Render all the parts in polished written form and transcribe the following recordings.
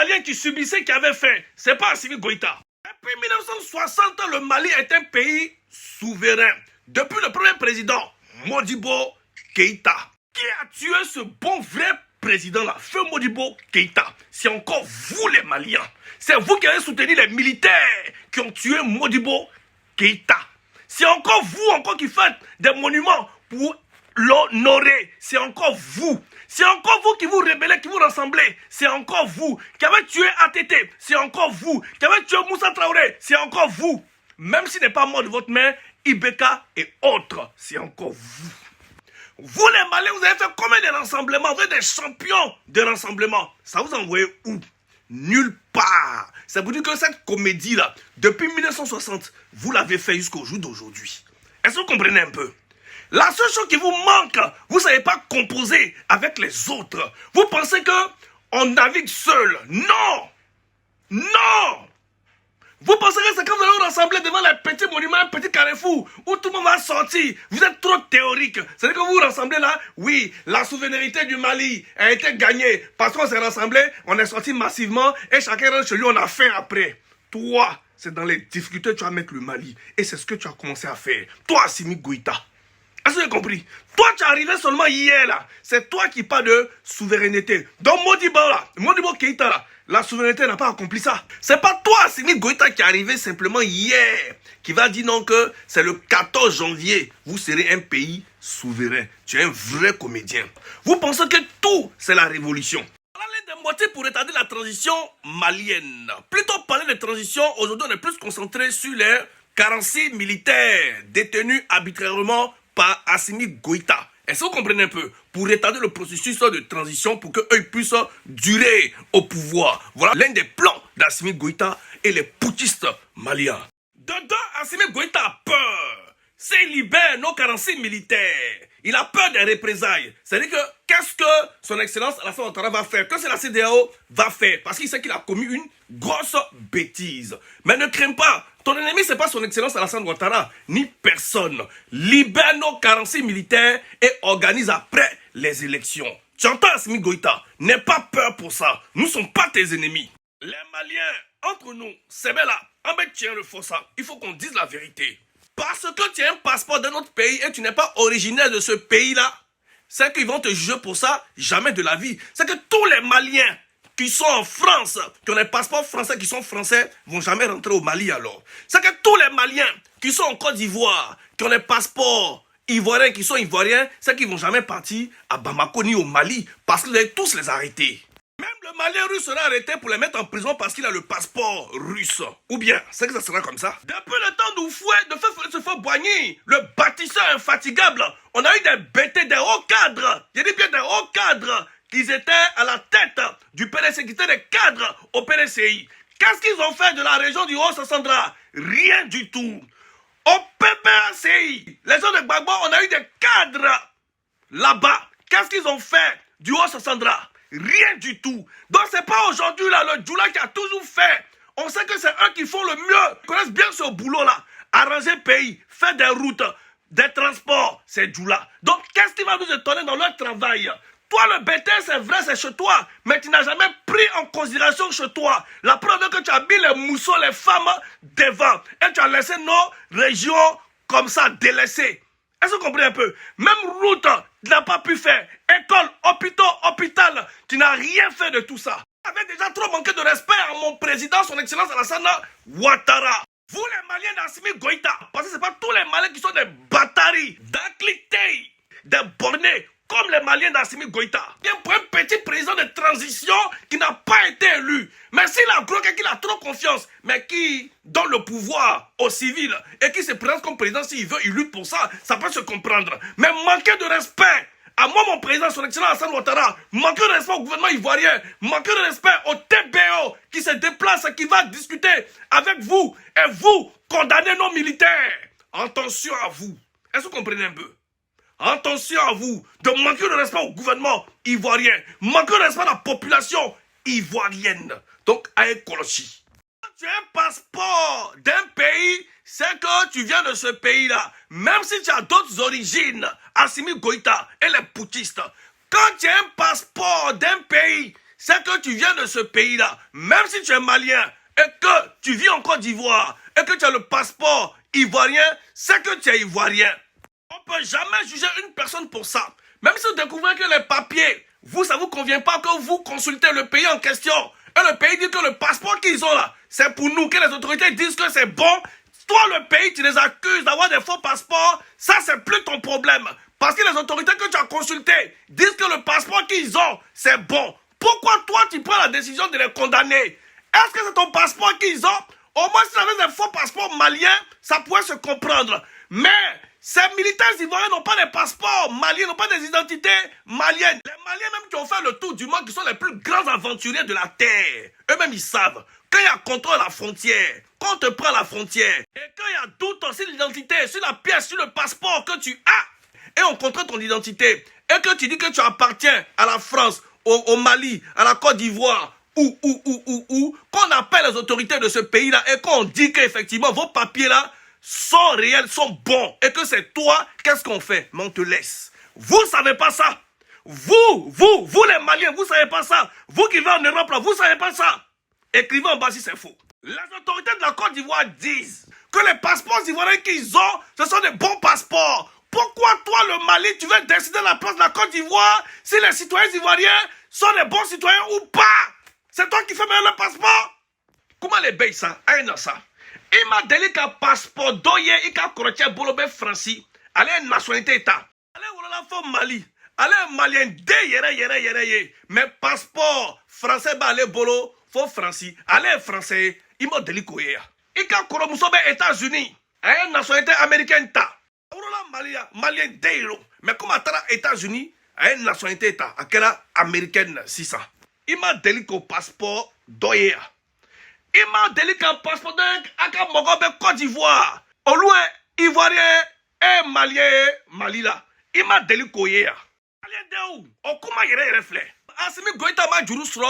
Maliens qui subissaient, qui avaient faim. C'est pas Assimi Goïta. Depuis 1960, le Mali est un pays souverain. Depuis le premier président, Modibo Keïta. Qui a tué ce bon vrai président-là, Feu Modibo Keïta? C'est encore vous les Maliens. C'est vous qui avez soutenu les militaires qui ont tué Modibo Keïta. C'est encore vous qui faites des monuments pour l'honorer. C'est encore vous. C'est encore vous qui vous rébellez, qui vous rassemblez. C'est encore vous qui avez tué ATT. C'est encore vous qui avez tué Moussa Traoré. C'est encore vous. Même s'il n'est pas mort de votre main, Ibeka et autres, c'est encore vous. Vous les Maliens, vous avez fait combien de rassemblements? Vous êtes des champions de rassemblement. Ça vous envoie où? Nulle part. Ça veut dire que cette comédie-là, depuis 1960, vous l'avez fait jusqu'au jour d'aujourd'hui. Est-ce que vous comprenez un peu? La seule chose qui vous manque, vous ne savez pas composer avec les autres. Vous pensez qu'on navigue seul. Non! Non! Vous pensez que c'est quand vous allez vous rassembler devant les petits monuments, un petit carrefour, où tout le monde va sortir. Vous êtes trop théorique. C'est-à-dire que vous vous rassemblez là, oui, la souveraineté du Mali a été gagnée. Parce qu'on s'est rassemblé, on est sorti massivement, et chacun rentre chez lui, on a faim après. Toi, c'est dans les difficultés que tu vas mettre le Mali. Et c'est ce que tu as commencé à faire. Toi, Assimi Goïta. Est-ce que vous avez compris? Toi, tu es arrivé seulement hier là. C'est toi qui parles de souveraineté. Donc Modibo Keïta là, la souveraineté n'a pas accompli ça. C'est pas toi, Assimi Goïta, qui est arrivé simplement hier, qui va dire non que c'est le 14 janvier, vous serez un pays souverain. Tu es un vrai comédien. Vous pensez que tout, c'est la révolution. Voilà l'un des motifs pour retarder la transition malienne. Plutôt parler de transition, aujourd'hui on est plus concentré sur les 46 militaires détenus arbitrairement par Assimi Goïta. Est-ce que vous comprenez un peu? Pour retarder le processus de transition pour qu'eux puissent durer au pouvoir. Voilà l'un des plans d'Assimi Goïta et les putschistes maliens. Dedans, Assimi Goïta a peur. S'il libère nos 46 militaires, il a peur des représailles. C'est-à-dire que qu'est-ce que son excellence Alassane Ouattara va faire? Qu'est-ce que la CEDEAO va faire? Parce qu'il sait qu'il a commis une grosse bêtise. Mais ne crains pas. Ton ennemi, ce n'est pas son excellence Alassane Ouattara, ni personne. Libère nos 46 militaires et organise après les élections. Tu entends, Assimi Goïta? N'aie pas peur pour ça. Nous ne sommes pas tes ennemis. Les Maliens, entre nous, c'est bien là. En fait, tiens le faux ça. Il faut qu'on dise la vérité. Parce que tu as un passeport d'un autre pays et tu n'es pas originaire de ce pays-là, c'est qu'ils vont te juger pour ça, jamais de la vie. C'est que tous les Maliens qui sont en France, qui ont des passeports français, qui sont français, vont jamais rentrer au Mali alors. C'est que tous les Maliens qui sont en Côte d'Ivoire, qui ont des passeports ivoiriens, qui sont ivoiriens, c'est qu'ils vont jamais partir à Bamako ni au Mali, parce que vous allez tous les arrêter. Même le Malien russe sera arrêté pour les mettre en prison parce qu'il a le passeport russe. Ou bien, c'est que ça sera comme ça. Depuis le temps de Feu Boigny, le bâtisseur infatigable, on a eu des bêtés, des hauts cadres. Je dis bien des hauts cadres. Qu'ils étaient à la tête du PDC, qui étaient des cadres au PDCI. Qu'est-ce qu'ils ont fait de la région du Haut-Sassandra? Rien du tout. Au PPACI, les gens de Gbagbo, on a eu des cadres là-bas. Qu'est-ce qu'ils ont fait du Haut-Sassandra? Rien du tout. Donc c'est pas aujourd'hui là le Djoula qui a toujours fait. On sait que c'est eux qui font le mieux. Ils connaissent bien ce boulot-là. Arranger le pays, faire des routes, des transports, c'est Djoula. Donc qu'est-ce qui va nous étonner dans leur travail? Toi, le BT, c'est vrai, c'est chez toi, mais tu n'as jamais pris en considération chez toi la preuve que tu as mis les mousseaux, les femmes devant, et tu as laissé nos régions comme ça délaissées. Est-ce que vous comprenez un peu? Même route, tu n'as pas pu faire. École, hôpital, tu n'as rien fait de tout ça. Tu avais déjà trop manqué de respect à mon président, son excellence Alassane Ouattara. Vous, les Maliens d'Assimi Goïta, parce que ce n'est pas tous les Maliens qui sont des bataris, d'aclités, des bornés, comme les Maliens d'Assimi Goïta. Bien pour un petit président de transition qui n'a pas été élu. Mais s'il a gros qu'il a trop confiance, mais qui donne le pouvoir aux civils et qui se présente comme président, s'il veut, il lutte pour ça, ça peut se comprendre. Mais manquer de respect à moi, mon président, son excellence Alassane Ouattara, manquer de respect au gouvernement ivoirien, manquer de respect au TBO qui se déplace, qui va discuter avec vous, et vous condamnez nos militaires. Attention à vous. Est-ce que vous comprenez un peu? Attention à vous de manquer de respect au gouvernement ivoirien, manquer de respect à la population ivoirienne. Donc, Aïe Kolochi. Quand tu as un passeport d'un pays, c'est que tu viens de ce pays-là. Même si tu as d'autres origines, Assimi Goïta et les putschistes. Quand tu as un passeport d'un pays, c'est que tu viens de ce pays-là, même si tu es malien et que tu vis en Côte d'Ivoire et que tu as le passeport ivoirien, c'est que tu es ivoirien. On ne peut jamais juger une personne pour ça. Même si vous découvrez que les papiers, ça ne vous convient pas que vous consultez le pays en question. Et le pays dit que le passeport qu'ils ont là, c'est pour nous, que les autorités disent que c'est bon. Toi, le pays, tu les accuses d'avoir des faux passeports. Ça, c'est plus ton problème. Parce que les autorités que tu as consultées disent que le passeport qu'ils ont, c'est bon. Pourquoi toi, tu prends la décision de les condamner? Est-ce que c'est ton passeport qu'ils ont? Au moins, si tu avais des faux passeports maliens, ça pourrait se comprendre. Mais ces militaires ivoiriens n'ont pas des passeports maliens, n'ont pas des identités maliennes. Les Maliens même qui ont fait le tour du monde, qui sont les plus grands aventuriers de la terre, eux-mêmes ils savent, quand il y a contrôle à la frontière, quand on te prend à la frontière, et quand il y a doute sur l'identité, sur la pièce, sur le passeport que tu as, et on contrôle ton identité, et que tu dis que tu appartiens à la France, au Mali, à la Côte d'Ivoire, qu'on appelle les autorités de ce pays-là, et qu'on dit qu'effectivement vos papiers-là sont réels, sont bons, et que c'est toi, qu'est-ce qu'on fait? Mais on te laisse. Vous ne savez pas ça. Vous les Maliens, vous ne savez pas ça. Vous qui vivez en Europe, là, vous ne savez pas ça. Écrivez en bas si c'est faux. Les autorités de la Côte d'Ivoire disent que les passeports ivoiriens qu'ils ont, ce sont des bons passeports. Pourquoi toi, le Mali, tu veux décider la place de la Côte d'Ivoire si les citoyens ivoiriens sont des bons citoyens ou pas? C'est toi qui fais même le passeport? Comment les bails ça? Aïe, ça. Il m'a dit que passeport doye, il a croché bolobé français. Allez, nationalité état. Allez, on a fait Mali. Allez, malien, yere. Mais passeport français, bah, allez, bolo, faut français. Allez, français, il m'a dit que il a croché États-Unis. Allez, nationalité américaine, ta. On a malien, délo. Mais comme à États-Unis, allez, nationalité état. À quelle américaine, 600. Il m'a dit que passeport doye. Il m'a dit qu'un passeport de Mogobe Côte d'Ivoire. Au loin, Ivoirien et Malien, Mali là. Il m'a dit que Malien de où? Au comment il reflète. Assimi Goïta m'a juru sro.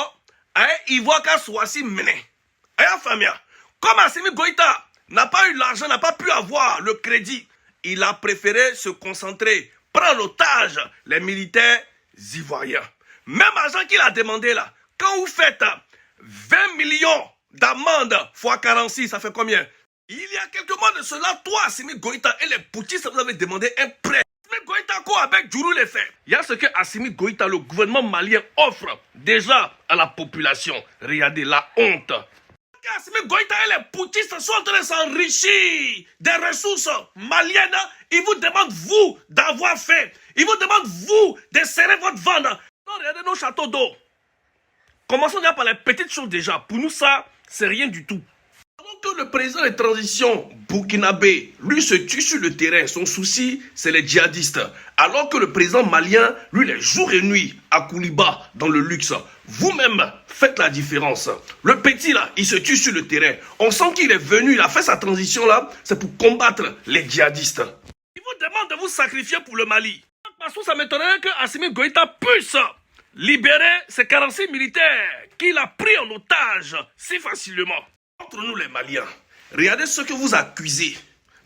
Ivoire qu'a soisi mené. Famia. Comme Assimi Goïta n'a pas eu l'argent, n'a pas pu avoir le crédit, il a préféré se concentrer, prendre l'otage les militaires ivoiriens. Même argent qu'il a demandé là. Quand vous faites 20 millions d'amende fois 46, ça fait combien? Il y a quelques mois de cela, toi, Assimi Goïta et les poutistes, vous avez demandé un prêt. Assimi Goïta, quoi, avec Djourou les fait? Il y a ce que Assimi Goïta, le gouvernement malien, offre déjà à la population. Regardez la honte. Assimi Goïta et les poutistes sont en train de s'enrichir des ressources maliennes. Ils vous demandent, vous, d'avoir fait. Ils vous demandent, vous, de serrer votre ventre. Non, regardez nos châteaux d'eau. Commençons déjà par les petites choses déjà. Pour nous, ça, c'est rien du tout. Alors que le président de transition burkinabé, lui, se tue sur le terrain. Son souci, c'est les djihadistes. Alors que le président malien, lui, les jours et nuits à Kouliba, dans le luxe. Vous-même, faites la différence. Le petit, là, il se tue sur le terrain. On sent qu'il est venu, il a fait sa transition, là, c'est pour combattre les djihadistes. Il vous demande de vous sacrifier pour le Mali. Parce que ça m'étonnerait que Assimi Goïta puisse libérer ces 46 militaires qu'il a pris en otage si facilement. Entre nous les Maliens, regardez ce que vous accusez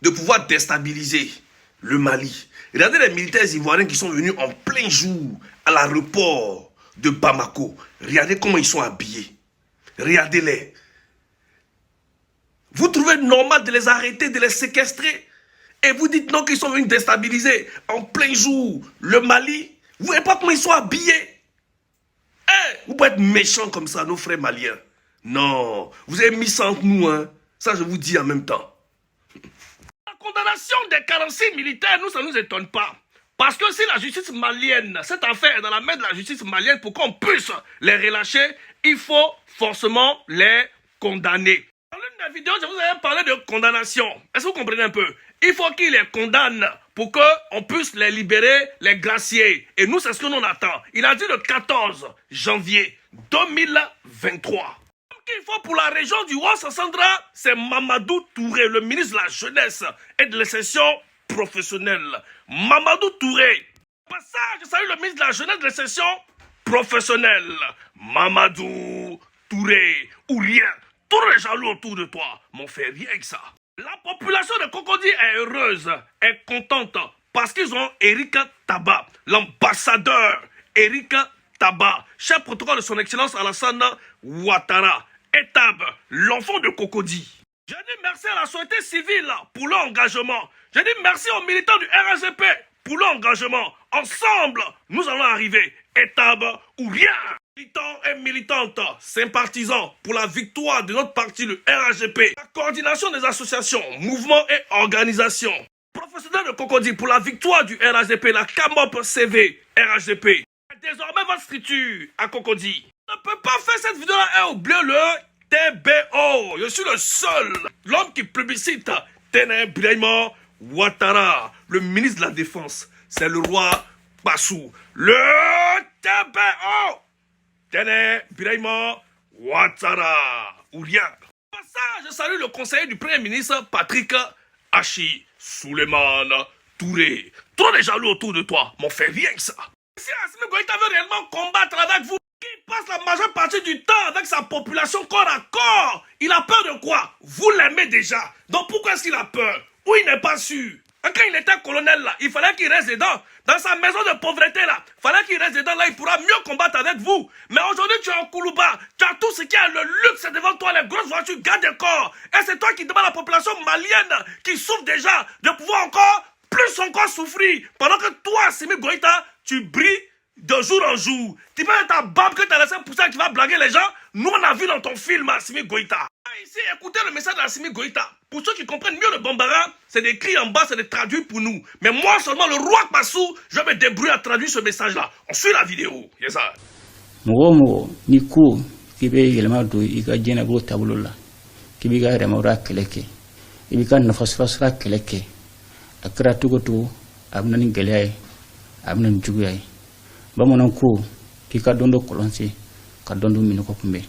de pouvoir déstabiliser le Mali. Regardez les militaires ivoiriens qui sont venus en plein jour à l'aéroport de Bamako. Regardez comment ils sont habillés. Regardez-les. Vous trouvez normal de les arrêter, de les séquestrer? Et vous dites non qu'ils sont venus déstabiliser en plein jour le Mali? Vous voyez pas comment ils sont habillés? Vous pouvez être méchants comme ça, nos frères maliens. Non, vous avez mis ça entre nous, hein. Ça, je vous dis en même temps. La condamnation des 46 militaires, nous, ça ne nous étonne pas. Parce que si la justice malienne, cette affaire est dans la main de la justice malienne pour qu'on puisse les relâcher, il faut forcément les condamner. Dans l'une des vidéos, je vous avais parlé de condamnation. Est-ce que vous comprenez un peu? Il faut qu'ils les condamnent pour qu'on puisse les libérer, les gracier. Et nous, c'est ce que l'on attend. Il a dit le 14 janvier 2023. Ce qu'il faut pour la région du Haut-Sassandra, c'est Mamadou Touré, le ministre de la Jeunesse et de l'insertion professionnelle. Mamadou Touré. Au passage, je salue le ministre de la Jeunesse et de l'insertion professionnelle. Mamadou Touré. Ou rien. Tous les jaloux autour de toi m'ont fait rien avec ça. La population de Cocody est heureuse, est contente parce qu'ils ont Eric Taba, l'ambassadeur Eric tabac, chef protocole de son excellence Alassane Ouattara. Etab, l'enfant de Cocody. Je dis merci à la société civile pour leur engagement. Je dis merci aux militants du RHDP pour leur engagement. Ensemble, nous allons arriver. Etab ou rien. Militants et militantes, sympathisants pour la victoire de notre parti, le RHDP. La coordination des associations, mouvements et organisations. Professionnels de Cocody pour la victoire du RHDP, la CAMOP CV RHDP. Désormais votre structure à Cocody. On ne peut pas faire cette vidéo-là et oublier le TBO. Je suis le seul, l'homme qui plébiscite Tené Birahima Ouattara, le ministre de la Défense. C'est le roi Bassou. Le TBO. Tené Birahima Ouattara. Ou rien. Pour ça, je salue le conseiller du Premier ministre Patrick Hachi Souleymane Touré. Trop de jaloux autour de toi. M'en fait rien que ça. Si Assimi Goïta veut réellement combattre avec vous, il passe la majeure partie du temps avec sa population corps à corps. Il a peur de quoi? Vous l'aimez déjà. Donc pourquoi est-ce qu'il a peur? Ou il n'est pas sûr? Quand il était colonel là, il fallait qu'il reste dedans. Dans sa maison de pauvreté là, il fallait qu'il reste dedans là, il pourra mieux combattre avec vous. Mais aujourd'hui tu es en Koulouba, tu as tout ce qui a le luxe devant toi, les grosses voitures, garde de corps. Et c'est toi qui demande à la population malienne qui souffre déjà de pouvoir encore souffrir. Pendant que toi, Assimi Goïta, tu brilles de jour en jour. Tu peux être ta barbe que tu as laissé pousser qui va blaguer les gens. Nous, on a vu dans ton film, Assimi Goïta. Ici, écoutez le message d'Assimi Goïta. Pour ceux qui comprennent mieux le Bambara, c'est écrit en bas, c'est de traduire pour nous. Mais moi seulement, le roi Bassou, je vais me débrouiller à traduire ce message-là. On suit la vidéo. Yes, sir. Mogo ni ko kibe yelma do iga jena go tabulula kibe ga remora keleke ibi kan nafasfasra keleke akra tugoto amnani gelay amnani jugay bamonan ko kika dondo kolonsi ka dondo minoko kumbe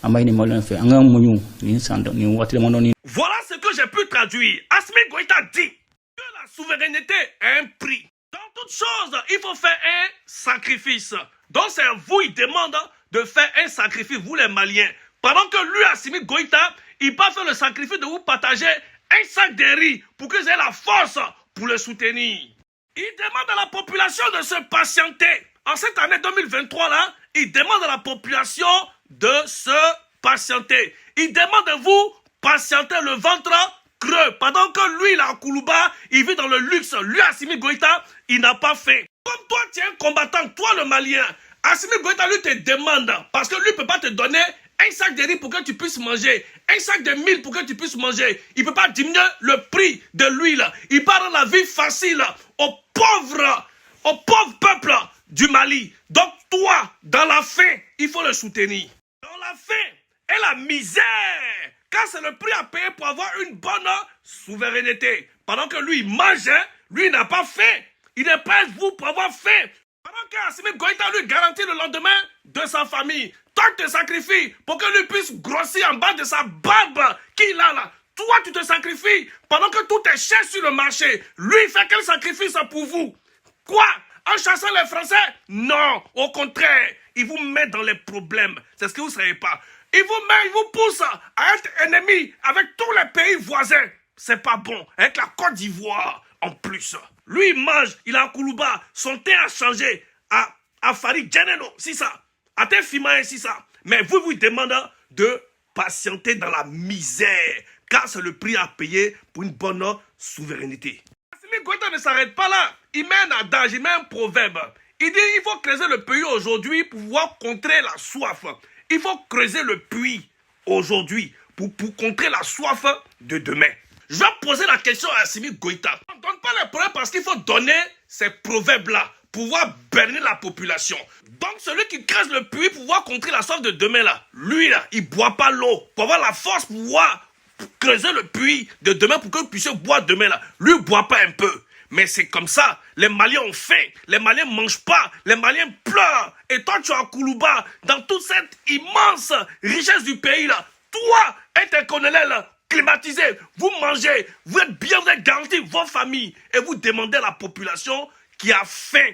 amayni molen fe anga munyu ni sando ni watile mononi. Voilà ce que j'ai pu traduire. Assimi Goïta dit que la souveraineté a un prix. Dans toute chose, il faut faire un sacrifice. Donc c'est vous, il demande de faire un sacrifice, vous les Maliens. Pendant que lui, Assimi Goïta, il peut faire le sacrifice de vous partager un sac de riz pour que vous ayez la force pour le soutenir. Il demande à la population de se patienter. En cette année 2023 là, il demande à la population de se patienter. Il demande de vous patienter le ventre creux. Pendant que lui, là, à Koulouba, il vit dans le luxe. Lui, Assimi Goïta, il n'a pas faim. Comme toi, tu es un combattant, toi le Malien, Assimi Goïta, lui, te demande, parce que lui ne peut pas te donner un sac de riz pour que tu puisses manger, un sac de mil pour que tu puisses manger. Il ne peut pas diminuer le prix de l'huile. Il peut rendre la vie facile aux pauvres peuples du Mali. Donc toi, dans la faim, il faut le soutenir. Dans la faim et la misère, car c'est le prix à payer pour avoir une bonne souveraineté. Pendant que lui, il mange, lui, il n'a pas faim. Il n'est pas vous pour avoir faim. Pendant qu'Assimi Goïta lui garantit le lendemain de sa famille. Toi, tu te sacrifies pour que lui puisse grossir en bas de sa barbe qu'il a là. Toi, tu te sacrifies pendant que tout est cher sur le marché. Lui, il fait quel sacrifice pour vous? Quoi? En chassant les Français? Non, au contraire. Il vous met dans les problèmes. C'est ce que vous ne savez pas. Il vous pousse à être ennemi avec tous les pays voisins. C'est pas bon. Avec la Côte d'Ivoire, en plus. Lui, il mange, il est à Koulouba. Son thé a changé à Farid Djeneno, c'est ça. À Thé Fimae, c'est ça. Mais vous demandez de patienter dans la misère. Car c'est le prix à payer pour une bonne souveraineté. Assimi Goïta ne s'arrête pas là. Il met un adage, il met un proverbe. Il dit il faut creuser le puits aujourd'hui pour pouvoir contrer la soif. Il faut creuser le puits aujourd'hui pour contrer la soif de demain. Je vais poser la question à Assimi Goïta. On ne donne pas les proverbes parce qu'il faut donner ces proverbes-là pour pouvoir berner la population. Donc celui qui creuse le puits pour pouvoir contrer la soif de demain, là, lui, là, il ne boit pas l'eau. Pour avoir la force pour pouvoir creuser le puits de demain pour que vous puissiez boire demain, là. Lui, il ne boit pas un peu. Mais c'est comme ça, les Maliens ont faim, les Maliens ne mangent pas, les Maliens pleurent. Et toi, tu es à Koulouba, dans toute cette immense richesse du pays, là. Toi, et tes colonels, climatisés, vous mangez, vous êtes bien, vous êtes garantis vos familles. Et vous demandez à la population qui a faim,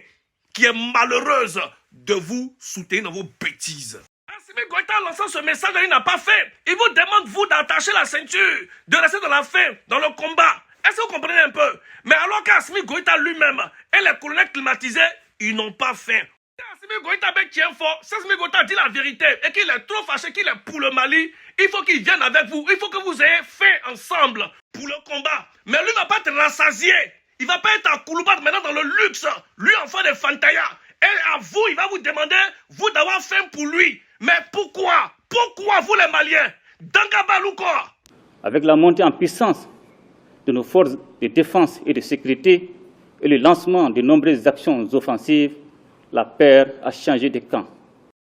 qui est malheureuse, de vous soutenir dans vos bêtises. Assimi Goïta, en lançant ce message, il n'a pas fait. Il vous demande, vous, d'attacher la ceinture, de rester dans la faim, dans le combat. Est-ce que vous comprenez un peu? Mais alors qu'Assimi Goïta lui-même et les colonels climatisés, ils n'ont pas faim. Assimi Goïta tient fort. Si Assimi Goïta dit la vérité et qu'il est trop fâché, qu'il est pour le Mali, il faut qu'il vienne avec vous. Il faut que vous ayez fait ensemble pour le combat. Mais lui ne va pas être rassasié. Il ne va pas être à Kouloubat maintenant dans le luxe. Lui, enfant de Fantaya. Et à vous, il va vous demander, vous, d'avoir faim pour lui. Mais pourquoi? Pourquoi vous, les Maliens? Dangabalou quoi? Avec la montée en puissance de nos forces de défense et de sécurité et le lancement de nombreuses actions offensives, la peur a changé de camp.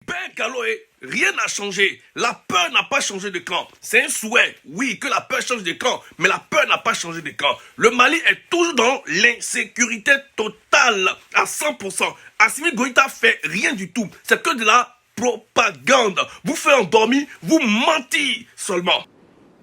Ben Galoé, rien n'a changé. La peur n'a pas changé de camp. C'est un souhait, oui, que la peur change de camp, mais la peur n'a pas changé de camp. Le Mali est toujours dans l'insécurité totale, à 100%. Assimi Goïta fait rien du tout. C'est que de la propagande. Vous faites endormir, vous mentez seulement.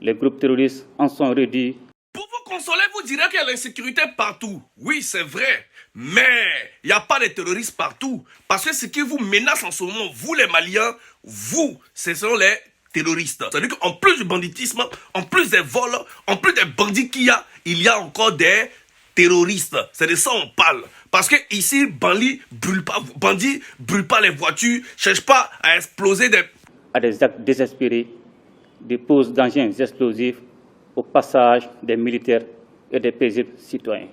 Les groupes terroristes en sont réduits. Pour vous consoler, vous direz qu'il y a l'insécurité partout. Oui, c'est vrai. Mais il n'y a pas de terroristes partout. Parce que ce qui vous menace en ce moment, vous les Maliens, vous, ce sont les terroristes. C'est-à-dire qu'en plus du banditisme, en plus des vols, en plus des bandits qu'il y a encore des terroristes. C'est de ça qu'on parle. Parce que ici, bandits brûlent pas les voitures, cherchent pas à exploser des... À des actes désespérés, déposent d'engins explosifs au passage des militaires et des paisibles citoyens.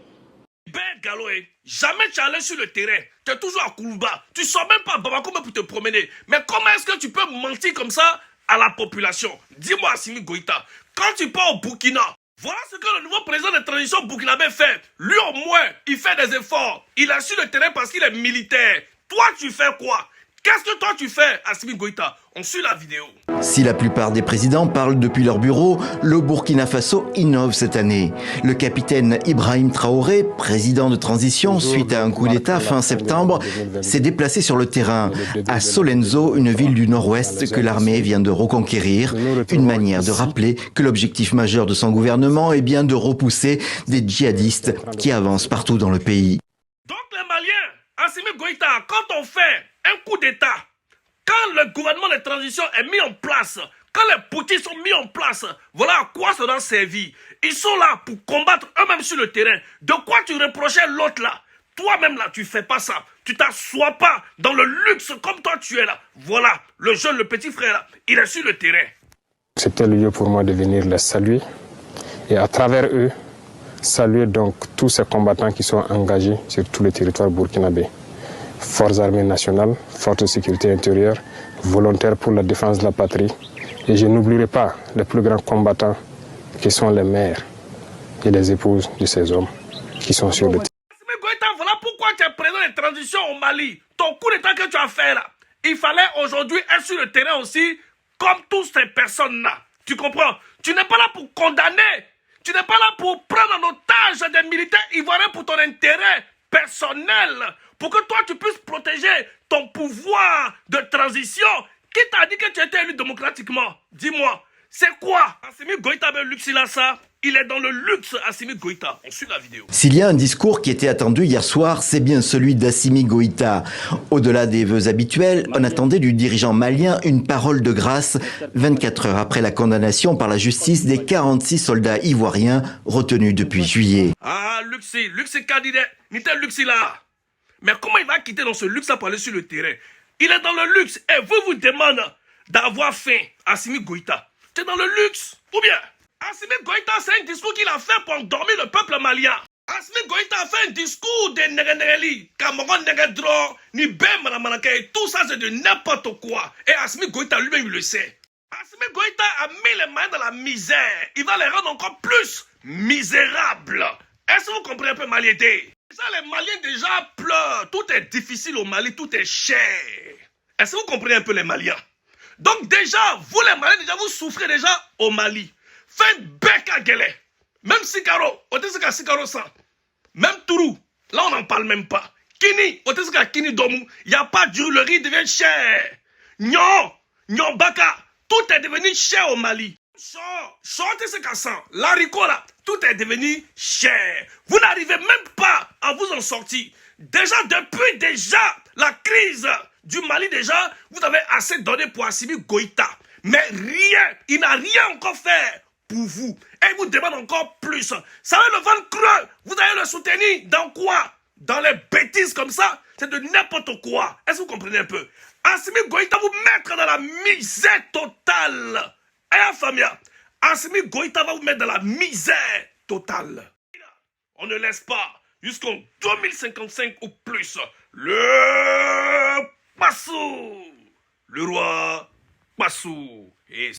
Ben Galoé, jamais tu es allé sur le terrain. Tu es toujours à Koulouba. Tu ne sors même pas à Bamako pour te promener. Mais comment est-ce que tu peux mentir comme ça à la population? Dis-moi, Assimi Goïta, quand tu pars au Burkina, voilà ce que le nouveau président de transition burkinabé fait. Lui au moins, il fait des efforts. Il est sur le terrain parce qu'il est militaire. Toi, tu fais quoi? Qu'est-ce que toi tu fais, Assimi Goïta? On suit la vidéo. Si la plupart des présidents parlent depuis leur bureau, le Burkina Faso innove cette année. Le capitaine Ibrahim Traoré, président de transition suite à un coup d'État fin septembre, s'est déplacé sur le terrain, à Solenzo, une ville du nord-ouest que l'armée vient de reconquérir. Une manière de rappeler que l'objectif majeur de son gouvernement est bien de repousser des djihadistes qui avancent partout dans le pays. Donc les Maliens, Assimi Goïta, quand on fait un coup d'État, quand le gouvernement de transition est mis en place, quand les poutis sont mis en place, voilà à quoi ça doit servir. Ils sont là pour combattre eux-mêmes sur le terrain. De quoi tu reprochais l'autre là? Toi-même là, tu fais pas ça. Tu t'assois pas dans le luxe comme toi tu es là. Voilà, le jeune, le petit frère là, il est sur le terrain. C'était le lieu pour moi de venir les saluer et à travers eux, saluer donc tous ces combattants qui sont engagés sur tout le territoire burkinabé. Forces armées nationales, forces de sécurité intérieure, volontaires pour la défense de la patrie. Et je n'oublierai pas les plus grands combattants qui sont les mères et les épouses de ces hommes qui sont sur le terrain. Assimi Goïta, voilà pourquoi tu es président de transition au Mali. Ton coup d'état que tu as fait là, il fallait aujourd'hui être sur le terrain aussi, comme toutes ces personnes-là. Tu comprends? Tu n'es pas là pour condamner. Tu n'es pas là pour prendre en otage des militaires ivoiriens pour ton intérêt personnel. Pour que toi, tu puisses protéger ton pouvoir de transition. Qui t'a dit que tu étais élu démocratiquement? Dis-moi, c'est quoi? Assimi Goïta Luxilassa, il est dans le luxe, Assimi Goïta. On suit la vidéo. S'il y a un discours qui était attendu hier soir, c'est bien celui d'Assimi Goïta. Au-delà des vœux habituels, on attendait du dirigeant malien une parole de grâce 24 heures après la condamnation par la justice des 46 soldats ivoiriens retenus depuis juillet. Ah, Luxi candidat, n'était Luxi là. Mais comment il va quitter dans ce luxe-là pour aller sur le terrain? Il est dans le luxe et vous demandez d'avoir faim, Assimi Goïta. Tu es dans le luxe ou bien? Assimi Goïta, c'est un discours qu'il a fait pour endormir le peuple malien. Assimi Goïta a fait un discours de Negeneli, Cameroun Negedro, ni Ben Manamanake, tout ça c'est de n'importe quoi. Et Assimi Goïta lui-même il le sait. Assimi Goïta a mis les mains dans la misère. Il va les rendre encore plus misérables. Est-ce que vous comprenez un peu Maliété? Ça, les Maliens déjà pleurent. Tout est difficile au Mali, tout est cher. Est-ce que vous comprenez un peu les Maliens? Donc déjà, vous les Maliens, déjà vous souffrez déjà au Mali. Faites bec à gueuler. Même Sikaro, Otesika Sikaro ça. Même Tourou, là on n'en parle même pas. Kini, Otesika Kini Domu, il n'y a pas d'huile, le riz devient cher. Nyon Baka, tout est devenu cher au Mali. L'haricot là, tout est devenu cher. Vous n'arrivez même pas à vous en sortir. Déjà, depuis la crise du Mali, déjà, vous avez assez donné pour Assimi Goïta. Mais rien, il n'a rien encore fait pour vous. Et il vous demande encore plus. Ça va le vendre creux. Vous allez le soutenir dans quoi? Dans les bêtises comme ça? c'est de n'importe quoi. Est-ce que vous comprenez un peu? Assimi Goïta vous mettre dans la misère totale. Eh, Famia, Assimi Goïta va vous mettre dans la misère totale. On ne laisse pas jusqu'en 2055 ou plus le Passou, le roi Passou. Et